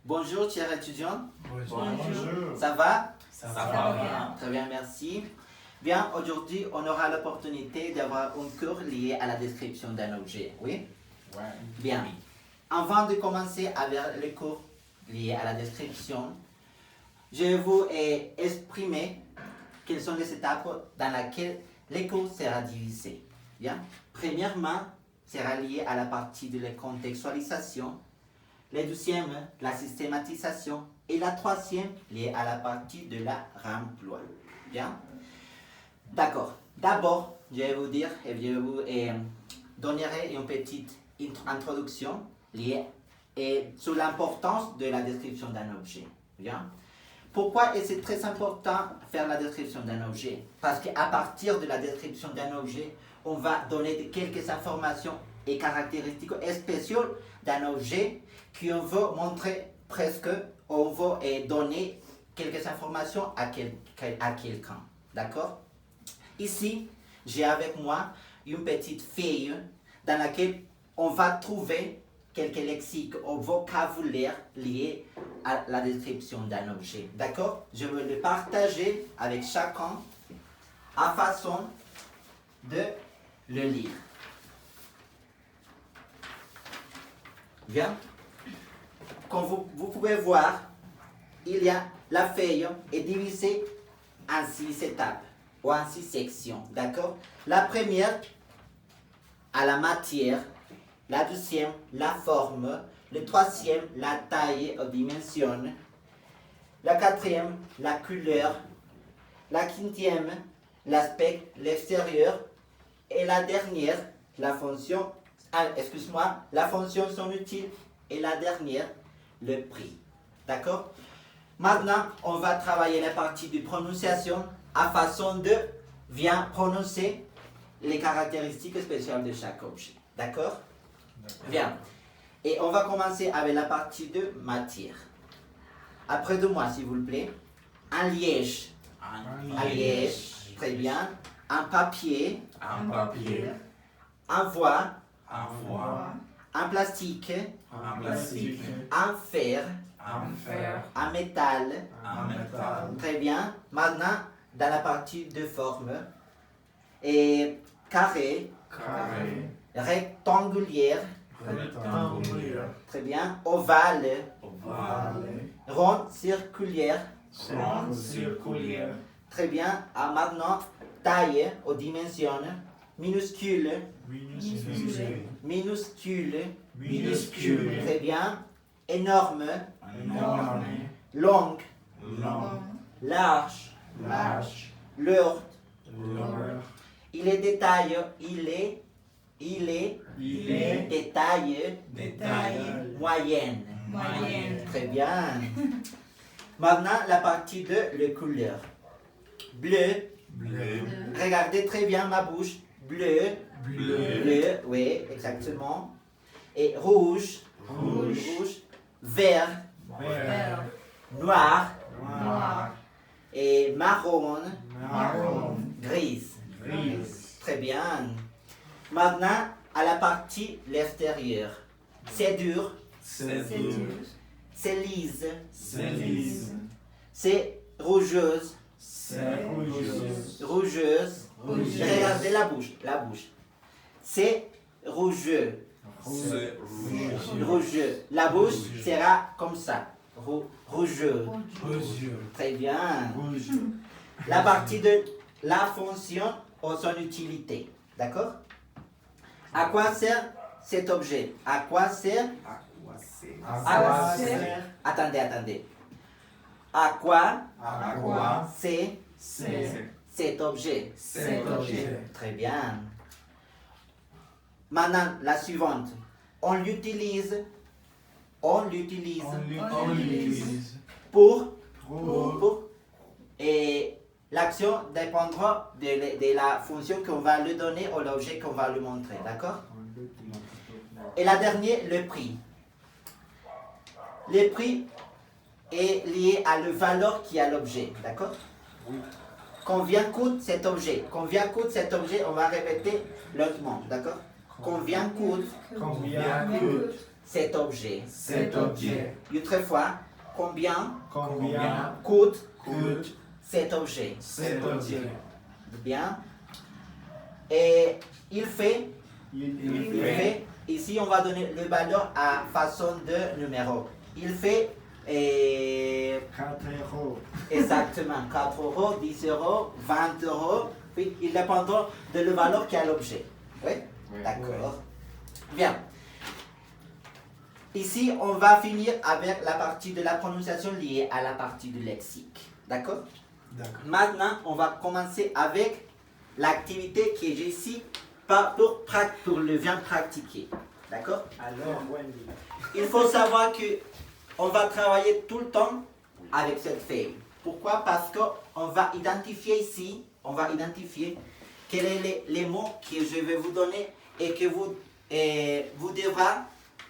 Bonjour, chers étudiants. Bonjour. Ça va? Ça va bien. Très bien, merci. Bien, aujourd'hui, on aura l'opportunité d'avoir un cours lié à la description d'un objet. Oui? Ouais. Bien. Avant de commencer avec le cours lié à la description, je vais vous exprimer quelles sont les étapes dans lesquelles le cours sera divisé. Bien. Premièrement, sera lié à la partie de la contextualisation. La deuxième, la systématisation. Et la troisième, liée à la partie de la remploi. Bien. D'accord. D'abord, je vais vous dire, et je vous donnerai une petite introduction liée sur l'importance de la description d'un objet. Bien. Pourquoi est-ce très important de faire la description d'un objet? Parce qu'à partir de la description d'un objet, on va donner quelques informations et caractéristiques spéciales d'un objet qu'on veut montrer presque, on veut donner quelques informations à quelqu'un. D'accord? Ici, j'ai avec moi une petite feuille dans laquelle on va trouver quelques lexiques ou vocabulaire liés à la description d'un objet. D'accord? Je vais le partager avec chacun à façon de le lire. Bien? Comme vous pouvez voir, la feuille est divisée en 6 étapes ou en 6 sections. D'accord? La première, à la matière. La deuxième, la forme. Le troisième, la taille ou dimension. La quatrième, la couleur. La quinzième, l'aspect, l'extérieur. Et la dernière, la fonction, la fonction son utile. Et la dernière, le prix. D'accord? Maintenant, on va travailler la partie de prononciation à façon de bien prononcer les caractéristiques spéciales de chaque objet. D'accord? Bien. Et on va commencer avec la partie de matière. Après de moi, s'il vous plaît. Un liège. Un liège. Très bien. Un papier. Un papier. Un voie. Un voie. Un plastique. Un plastique. Un fer. Un fer. Un métal. Un métal. Très bien. Maintenant, dans la partie de forme. Et carré. Carré. Rectangulaire. Rectangulaire. Très bien. Ovale. Ovale. Rond, circulaire. Rond, circulaire. Très bien. Maintenant, taille ou dimension. Minuscule. Minuscule. Minuscule. Minuscule. Très bien. Énorme. Énorme. Longue. Long. Large. Large. Lourde. Lourd. Il est détail. Il est Il est détail. détail. Moyenne. Moyenne. Très bien. Maintenant, la partie de la couleur. Bleu. Bleu. Regardez très bien ma bouche. Bleu. Bleu. Bleu, oui, exactement. Et rouge. Rouge. Vert. Vert. Noir. Noir. Et marron. Marron. Grise. Gris. Très bien. Maintenant, à la partie l'extérieur. C'est dur. C'est dur. C'est lisse. C'est lisse. C'est rougeuse. C'est rougeuse. Rougeuse. Rougeuse. Regardez la bouche. La bouche. C'est rougeux. C'est rouge. Rougeux. La bouche sera comme ça. Rougeux. Rouge. Très bien. Rouge. La partie de la fonction ou son utilité. D'accord? À quoi sert cet objet? À quoi sert? À quoi sert? Attendez. À quoi À quoi c'est sert cet objet? cet objet? Très bien. Maintenant, la suivante. On l'utilise On l'utilise pour pour et l'action dépendra de la fonction qu'on va lui donner ou l'objet qu'on va lui montrer, d'accord? Et la dernière, le prix. Le prix est lié à la valeur qui a l'objet, d'accord? Combien coûte cet objet? Combien coûte cet objet? On va répéter lentement, d'accord? Combien coûte combien coûte cet objet. Cet objet. Une autre fois, combien Combien coûte coûte cet objet? cet objet? Bien. Et il fait, Il il fait, ici on va donner le valeur à façon de numéro. Il fait 4 euros. exactement 4 euros, 10 euros, 20 euros. Puis il dépendra de la valeur qu'a l'objet. Oui? D'accord. Bien. Ici, on va finir avec la partie de la prononciation liée à la partie du lexique. D'accord? D'accord. Maintenant, on va commencer avec l'activité que j'ai ici pour le bien pratiquer. D'accord? Alors, Wendy. Il faut savoir que on va travailler tout le temps avec cette feuille. Pourquoi? Parce qu'on va identifier ici, on va identifier quels sont les mots que je vais vous donner et que vous devrez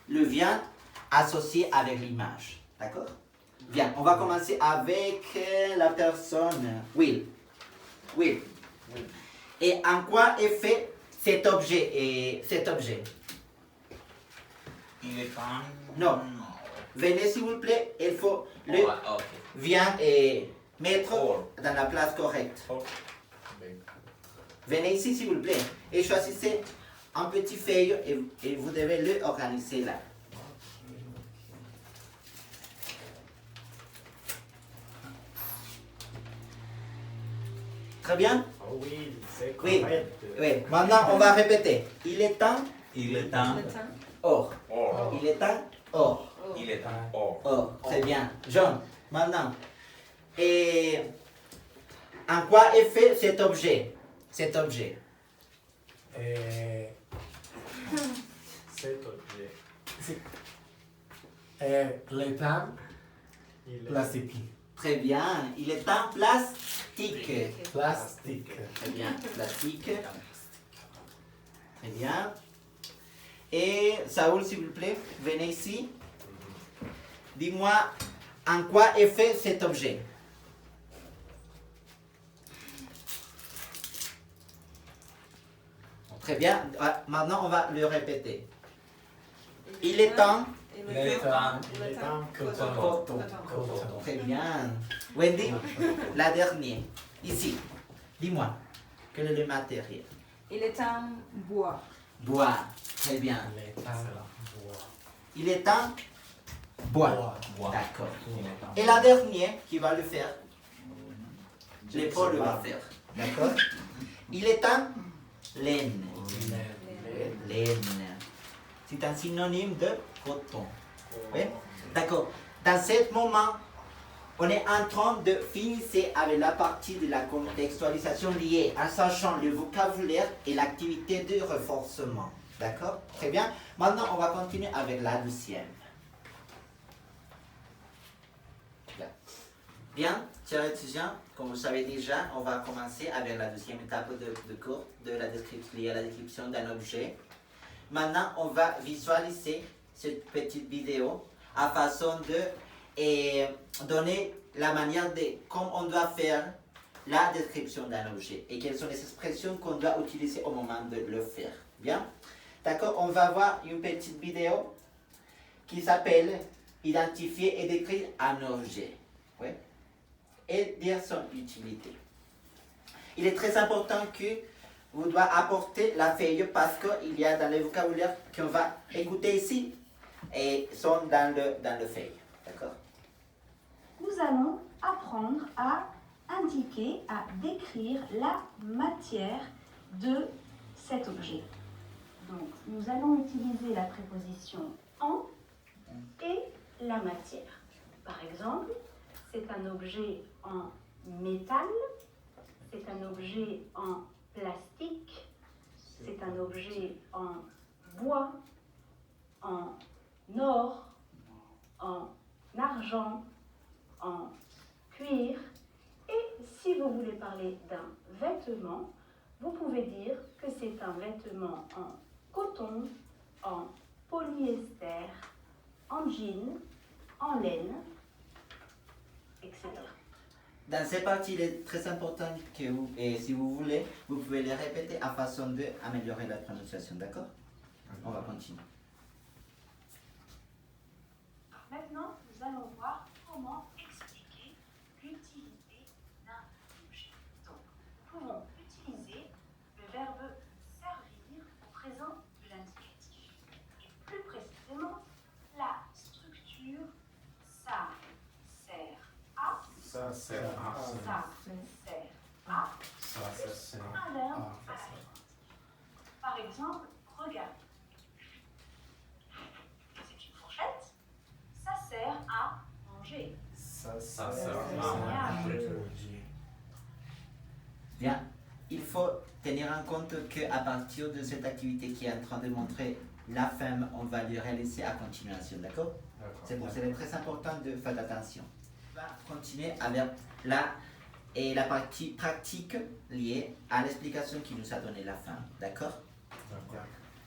le bien associer avec l'image. D'accord? Bien, on va commencer avec la personne Will. Will. Et en quoi est fait cet objet? Il est en... Non. Venez s'il vous plaît, il faut le ok. bien et mettre Or. dans la place correcte. Oh. Venez ici s'il vous plaît et choisissez un petit feuille et vous devez le organiser là. Très bien? Oh oui, c'est Oui. correct. Oui. Maintenant on va répéter. Il est un Il est en... or. Or. Il est un or. Il est en or. Oh, très bien. John, maintenant. Et en quoi est fait cet objet? Cet objet. Et cet objet. L'état plastique. Très bien. Il est en plastique. Plastique. Très bien. Plastique. Très bien. Et Saoul, s'il vous plaît, venez ici. Dis-moi en quoi est fait cet objet. Très bien. Maintenant, on va le répéter. Il est en... L'état coton. Très bien. Wendy, la dernière. Ici. Dis-moi, quel est le matériel? Il est en bois. Bois. Très bien. L'état bois. Il est en bois. Bois. D'accord. Il est en... Et la dernière qui va le faire, l'épaule le va faire. D'accord? Il est en laine. Laine. C'est un synonyme de coton. Oui? D'accord. Dans ce moment, on est en train de finir avec la partie de la contextualisation liée en sachant le vocabulaire et l'activité de renforcement. D'accord? Très bien. Maintenant, on va continuer avec la deuxième. Bien, chers étudiants, comme vous savez déjà, on va commencer avec la deuxième étape de cours de la description liée à la description d'un objet. Maintenant, on va visualiser cette petite vidéo à façon de donner la manière de comment on doit faire la description d'un objet et quelles sont les expressions qu'on doit utiliser au moment de le faire. Bien? D'accord? On va voir une petite vidéo qui s'appelle Identifier et décrire un objet. Oui? Et dire son utilité. Il est très important que vous devez apporter la feuille parce qu'il y a dans le vocabulaire qu'on va écouter ici et sont dans le feuille. D'accord? Nous allons apprendre à indiquer, à décrire la matière de cet objet. Donc, nous allons utiliser la préposition en et la matière. Par exemple, c'est un objet en métal, c'est un objet en plastique, c'est un objet en bois, en or, en argent, en cuir. Et si vous voulez parler d'un vêtement, vous pouvez dire que c'est un vêtement en coton, en polyester, en jean, en laine, etc. Dans ces parties, il est très important que vous, et si vous voulez, vous pouvez les répéter à façon d'améliorer la prononciation. D'accord? On va continuer. comment expliquer l'utilité d'un objet. Donc, nous pouvons utiliser le verbe servir au présent de l'indicatif. Et plus précisément, la structure ça sert à, Ça sert à. ça sert à, Ça sert un à. verbe affectif. Par exemple, regardez. C'est une fourchette. Ça sert à manger. Ça sert à manger. Bien, il faut tenir en compte qu'à partir de cette activité qui est en train de montrer la femme, on va lui réaliser à continuation, d'accord? C'est pour cela très important de faire attention. On va continuer avec la partie pratique liée à l'explication qui nous a donné la femme, d'accord?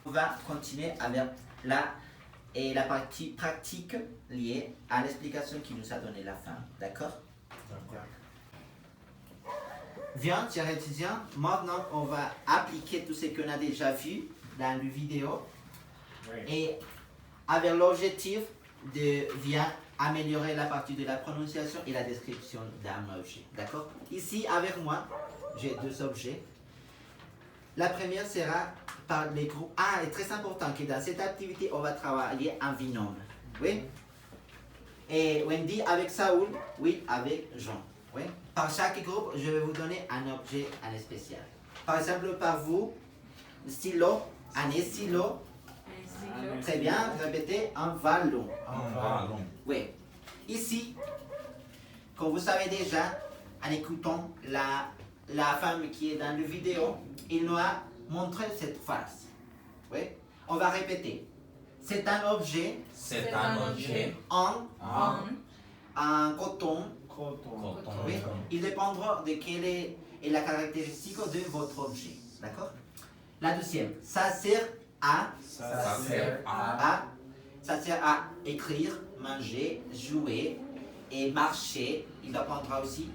On va continuer avec la partie pratique liée à l'explication qui nous a donné la femme, d'accord? Bien, chers étudiants, maintenant on va appliquer tout ce qu'on a déjà vu dans la vidéo et avec l'objectif de bien améliorer la partie de la prononciation et la description d'un objet. D'accord? Ici, avec moi, j'ai deux objets. La première sera par les groupes. Ah, et très important que dans cette activité, on va travailler en binôme. Oui? Et Wendy avec Saoul, oui, avec Jean. Oui? Par chaque groupe, je vais vous donner un objet en spécial. Par exemple, par vous, stylo, un stylo. Très bien, répétez, un ballon. Un ballon. Oui. Ici, comme vous savez déjà, en écoutant la femme qui est dans la vidéo, il nous a montré cette phrase. Oui. On va répéter. C'est un objet C'est un objet en coton. coton. Oui. Il dépendra de quelle est la caractéristique de votre objet. D'accord? La deuxième, ça sert à Ça sert à ça sert à écrire, manger, jouer et marcher. Il apprendra aussi.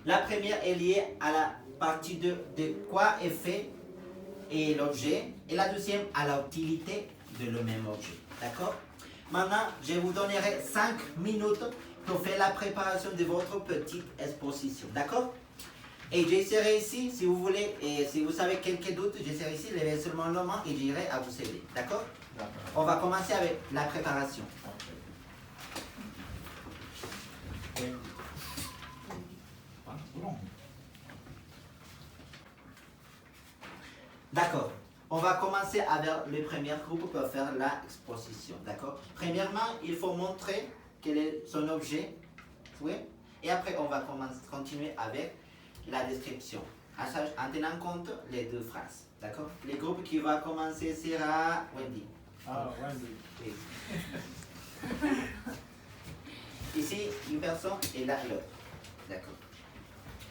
La première est liée à la partie de quoi est fait et l'objet. Et la deuxième à l'utilité de le même objet. D'accord? Maintenant, je vous donnerai 5 minutes pour faire la préparation de votre petite exposition. D'accord? Et je serai ici, si vous voulez, et si vous avez quelques doutes, je serai ici, levez seulement le main et j'irai à vous aider. D'accord? On va commencer avec la préparation. D'accord. On va commencer avec le premier groupe pour faire l'exposition. D'accord? Premièrement, il faut montrer quel est son objet. Oui? Et après, on va continuer avec la description. En tenant compte les deux phrases. D'accord? Le groupe qui va commencer sera Wendy. Ah, Wendy. Oui. Ici, une personne et là l'autre. D'accord.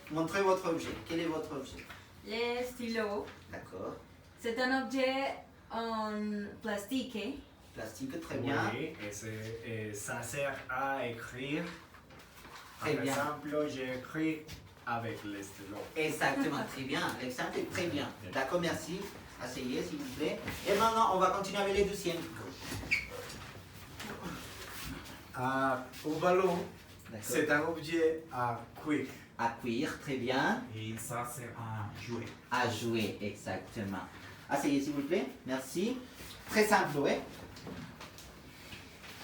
Montrez votre objet. Quel est votre objet? Le stylo. D'accord. C'est un objet en plastique. Plastique, très bien. Oui, et ça sert à écrire. Très Par bien. exemple, j'écris avec le stylo. Exactement, très bien. L'exemple est très bien. D'accord, merci. Asseyez, s'il vous plaît. Et maintenant, on va continuer avec les deuxième groupe. Au ballon, D'accord. c'est un objet à quick. À cuire, très bien. et ça sert à jouer. À jouer, exactement. Asseyez, s'il vous plaît. Merci. Très simple, oui.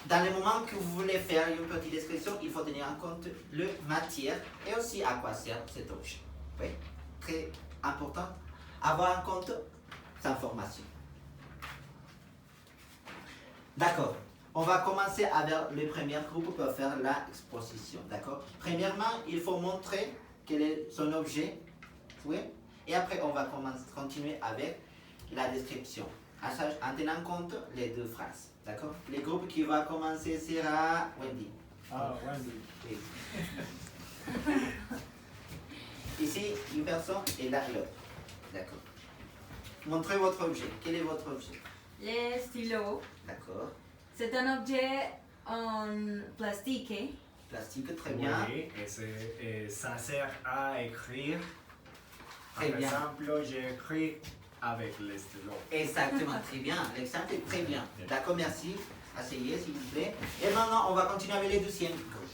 Dans le moment que vous voulez faire une petite description, il faut tenir en compte la matière et aussi à quoi sert cet objet. Oui, très important. Avoir en compte cette information. D'accord. On va commencer avec le premier groupe pour faire l'exposition. D'accord. Premièrement, il faut montrer quel est son objet. Oui. Et après, on va continuer avec la description. En tenant compte les deux phrases. D'accord? Le groupe qui va commencer sera Wendy. Ah, Wendy. Oui. Ici, une personne et là l'autre. D'accord. Montrez votre objet. Quel est votre objet? Le stylo. D'accord. C'est un objet en plastique. Plastique, très bien. Oui, et ça sert à écrire. Très Par bien. exemple, j'écris avec le stylo. Exactement, très bien. L'exemple est très bien. D'accord, merci. Asseyez, s'il vous plaît. Et maintenant, on va continuer avec les deuxièmes groupes.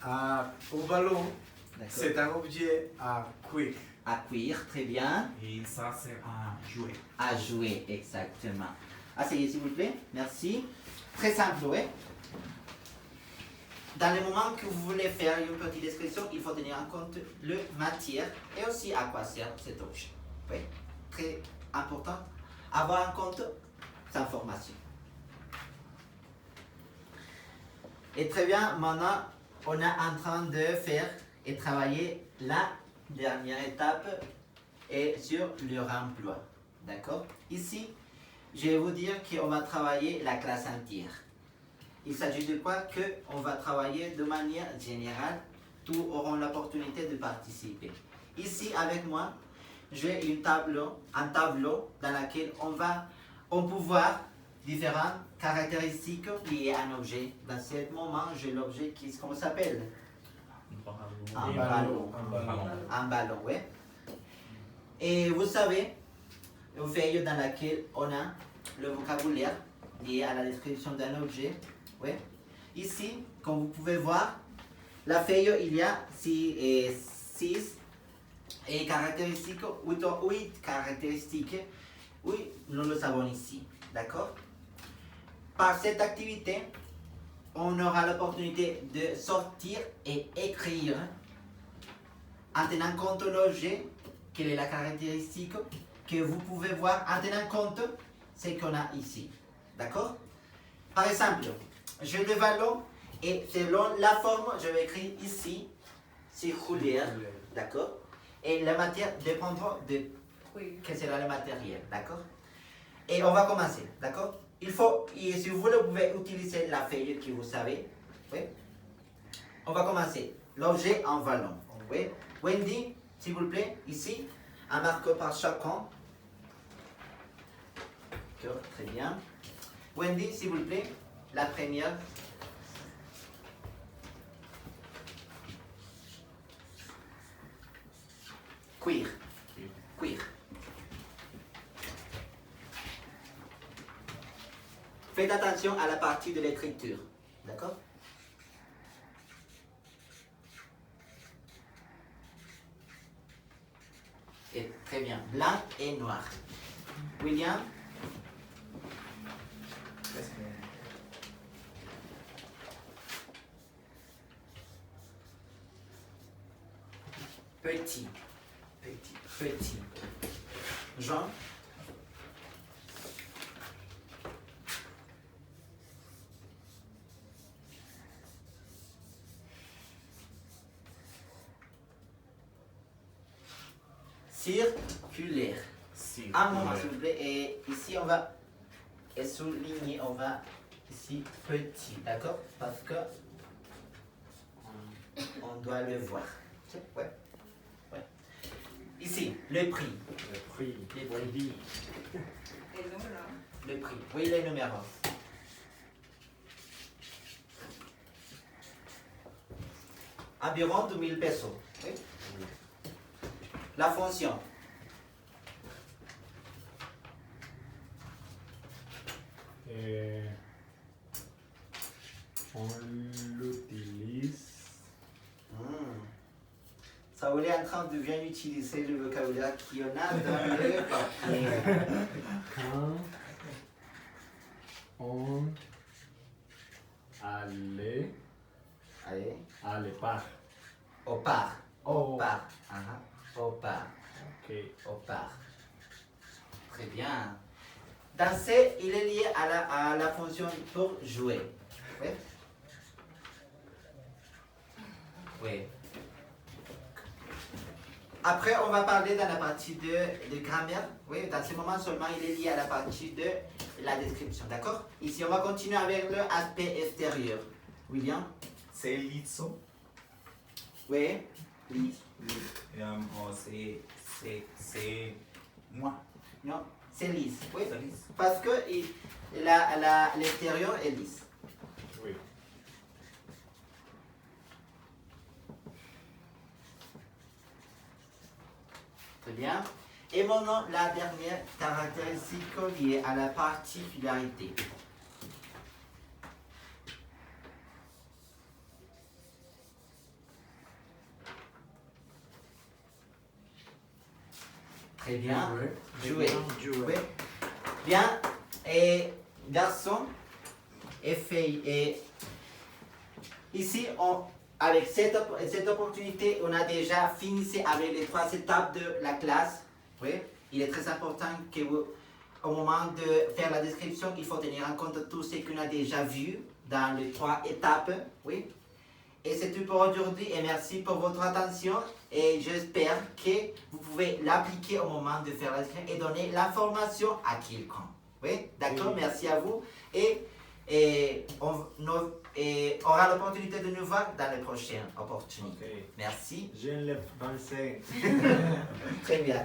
Au ballon, D'accord. c'est un objet à cuire. À cuire, très bien. Et ça sert à jouer. À jouer, exactement. Asseyez s'il vous plaît, merci. Très simple, oui. Dans le moment que vous voulez faire une petite description, il faut tenir en compte le matière et aussi à quoi sert cet objet. Oui, très important, avoir en compte cette information. Et très bien, maintenant, on est en train de faire et travailler la dernière étape et sur le remploi. D'accord? Ici, je vais vous dire qu'on va travailler la classe entière. Il s'agit de quoi? On va travailler de manière générale. Tous auront l'opportunité de participer. Ici, avec moi, j'ai un tableau dans lequel on peut voir différentes caractéristiques liées à un objet. Dans ce moment, j'ai l'objet qui, comment s'appelle? Un ballon. Un ballon, oui. Et vous savez, une feuille dans laquelle on a le vocabulaire lié à la description d'un objet. Oui. Ici, comme vous pouvez voir, la feuille, il y a 6 caractéristiques, 8 caractéristiques. Oui, nous le savons ici. D'accord? Par cette activité, on aura l'opportunité de sortir et écrire en tenant compte de l'objet, quelle est la caractéristique que vous pouvez voir en tenant compte de ce qu'on a ici. D'accord? Par exemple, j'ai le ballon et selon la forme, je vais écrire ici circulaire. D'accord? Et la matière dépendra de quel sera le matériel. D'accord? Et on va commencer. D'accord? Il faut, et si vous voulez, vous pouvez utiliser la feuille que vous savez. Oui? On va commencer. L'objet en ballon. Oui? Wendy, s'il vous plaît, ici, un marqueur par chacun. D'accord, très bien. Wendy, s'il vous plaît, la première. Cuir. Cuir. Faites attention à la partie de l'écriture. D'accord? Et très bien. Blanc et noir. William? Petit. Petit. Petit. Jean? Circulaire. Un moment s'il vous plaît. Et ici on va souligner, on va ici petit, d'accord? Parce que on doit le voir. Ouais. Ouais. Ici, le prix. Le prix. Les prix. El número. Le prix. Oui, les numéros. Environ 2000 pesos. Oui. La fonction. On l'utilise. Saoul est en train de bien utiliser le vocabulaire qu'il y en a dans le papier. Quand on allait Allez. à l'épargne. Au part. Au part. Au part. Ok. Au part. Très bien. Danser, il est lié à la fonction pour jouer. Oui. Oui. Après, on va parler dans la partie de grammaire. Oui, dans ce moment seulement, il est lié à la partie de la description. D'accord? Ici, on va continuer avec l'aspect extérieur. William? C'est liso. Oui. Lise. C'est moi. Non, c'est lisse. Oui. C'est lisse. Parce que l'extérieur est lisse. Oui. Très bien. Et maintenant, la dernière caractéristique liée à la particularité. Très bien. Jouer. Jouer. Bien. Et garçon et fille. Et ici, avec cette opportunité, on a déjà fini avec les 3 étapes de la classe. Oui. Il est très important que vous, au moment de faire la description, il faut tenir en compte tout ce qu'on a déjà vu dans les 3 étapes. Oui. Et c'est tout pour aujourd'hui et merci pour votre attention et j'espère que vous pouvez l'appliquer au moment de faire la description et donner l'information à quelqu'un. Oui, d'accord, Oui. merci à vous et on aura l'opportunité de nous voir dans les prochaines opportunités. Ok. Merci. Je ne le pensais. Très bien.